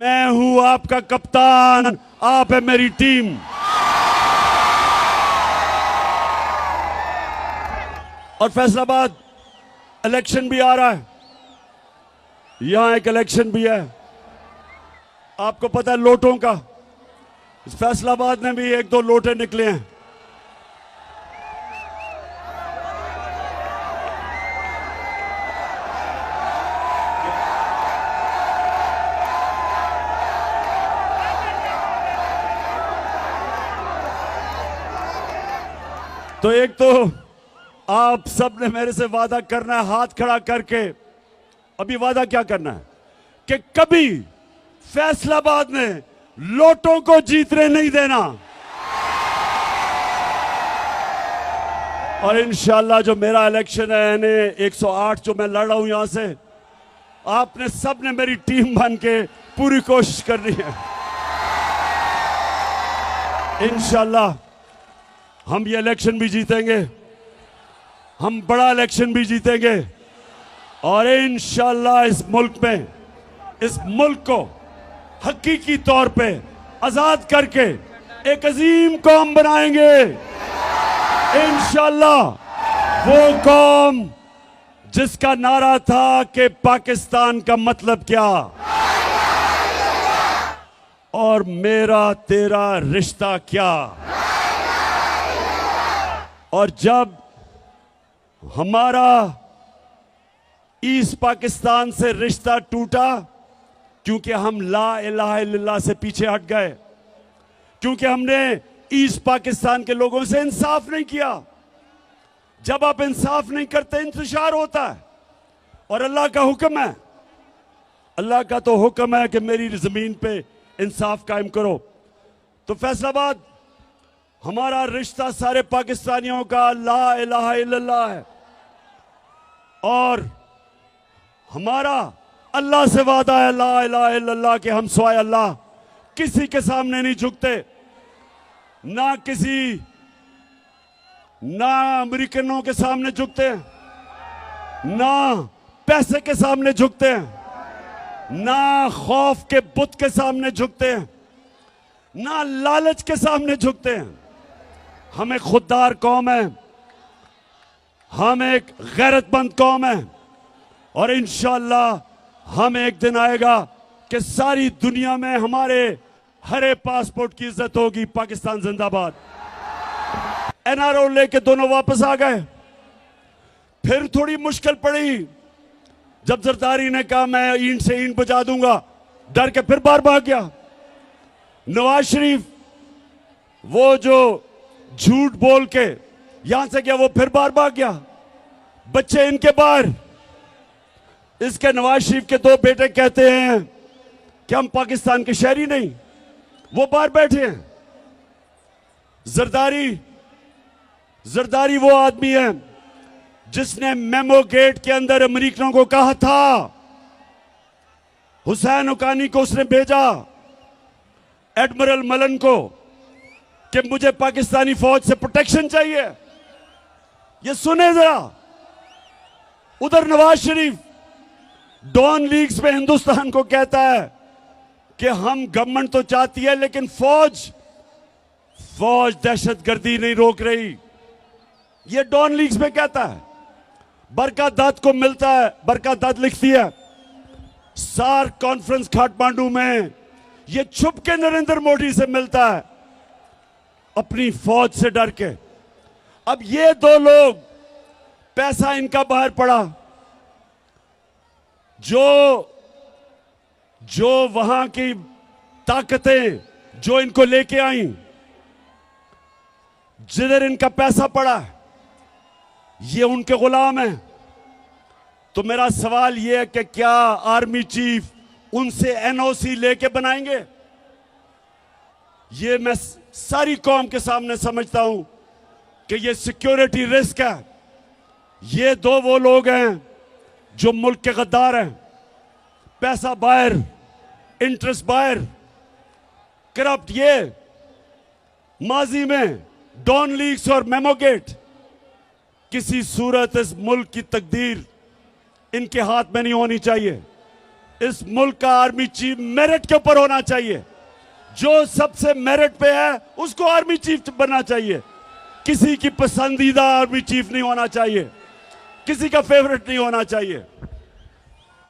मैं हूं आपका कप्तान, आप है मेरी टीम। और फैसलाबाद इलेक्शन भी आ रहा है, यहां एक इलेक्शन भी है, आपको पता है लोटों का। इस फैसलाबाद में भी एक दो लोटे निकले हैं। तो एक तो आप सब ने मेरे से वादा करना है हाथ खड़ा करके। अभी वादा क्या करना है कि कभी फैसलाबाद में लोटों को जीतने नहीं देना। और इंशाल्लाह जो मेरा इलेक्शन है यानी 108 जो मैं लड़ रहा हूं यहां से, आपने सब ने मेरी टीम बन के पूरी कोशिश करनी है। इंशाल्लाह हम ये इलेक्शन भी जीतेंगे, हम बड़ा इलेक्शन भी जीतेंगे और इंशाल्लाह इस मुल्क को हकीकी तौर पे आजाद करके एक अजीम कौम बनाएंगे। इंशाल्लाह वो कौम जिसका नारा था कि पाकिस्तान का मतलब क्या और मेरा तेरा रिश्ता क्या। और जब हमारा ईस्ट पाकिस्तान से रिश्ता टूटा, क्योंकि हम ला इलाहा इल्लल्लाह से पीछे हट गए, क्योंकि हमने ईस्ट पाकिस्तान के लोगों से इंसाफ नहीं किया। जब आप इंसाफ नहीं करते इंतशार होता है और अल्लाह का हुक्म है, अल्लाह का तो हुक्म है कि मेरी जमीन पे इंसाफ कायम करो। तो फैसलाबाद हमारा रिश्ता सारे पाकिस्तानियों का ला इलाहा इल्लल्लाह है और हमारा अल्लाह से वादा है ला इलाहा इल्लल्लाह के हम सिवाय अल्लाह किसी के सामने नहीं झुकते, ना अमेरिकनों के सामने झुकते हैं, ना पैसे के सामने झुकते हैं, ना खौफ के बुत के सामने झुकते हैं, ना लालच के सामने झुकते हैं। हम एक खुददार कौम है, हम एक गैरतमंद कौम है और इंशाअल्लाह हम एक दिन आएगा कि सारी दुनिया में हमारे हरे पासपोर्ट की इज्जत होगी। पाकिस्तान जिंदाबाद। एनआरओ लेके दोनों वापस आ गए। फिर थोड़ी मुश्किल पड़ी जब जरदारी ने कहा मैं ईंट से ईंट बजा दूंगा, डर के फिर बाहर भाग गया। नवाज शरीफ वो जो झूठ बोल के यहां से गया वो फिर बाहर भाग गया। बच्चे इनके बाहर, इसके नवाज शरीफ के दो बेटे कहते हैं कि हम पाकिस्तान के शहरी नहीं, वो बाहर बैठे हैं। जरदारी वो आदमी है जिसने मेमो गेट के अंदर अमेरिकनों को कहा था, हुसैन हुकानी को उसने भेजा, एडमिरल मलन को, कि मुझे पाकिस्तानी फौज से प्रोटेक्शन चाहिए। ये सुने जरा, उधर नवाज शरीफ डॉन लीग्स में हिंदुस्तान को कहता है कि हम गवर्नमेंट तो चाहती है लेकिन फौज दहशतगर्दी नहीं रोक रही। ये डॉन लीग्स में कहता है। बरकत दत्त को मिलता है, बरकत दत्त लिखती है सार्क कॉन्फ्रेंस काठमांडू में, ये छुप के नरेंद्र मोदी से मिलता है अपनी फौज से डर के। अब ये दो लोग, पैसा इनका बाहर पड़ा, जो वहां की ताकतें जो इनको लेके आई, जिधर इनका पैसा पड़ा, ये उनके गुलाम हैं। तो मेरा सवाल ये है कि क्या आर्मी चीफ उनसे एनओसी लेके बनाएंगे? ये मैं सारी कौम के सामने समझता हूं कि ये सिक्योरिटी रिस्क है। ये दो वो लोग हैं जो मुल्क के गद्दार हैं। पैसा बाहर, इंटरेस्ट बाहर, करप्ट। ये माजी में डॉन लीग्स और मेमोगेट, किसी सूरत इस मुल्क की तकदीर इनके हाथ में नहीं होनी चाहिए। इस मुल्क का आर्मी चीफ मेरिट के ऊपर होना चाहिए। जो सबसे मेरिट पे है उसको आर्मी चीफ बनना चाहिए। किसी की पसंदीदा आर्मी चीफ नहीं होना चाहिए, किसी का फेवरेट नहीं होना चाहिए।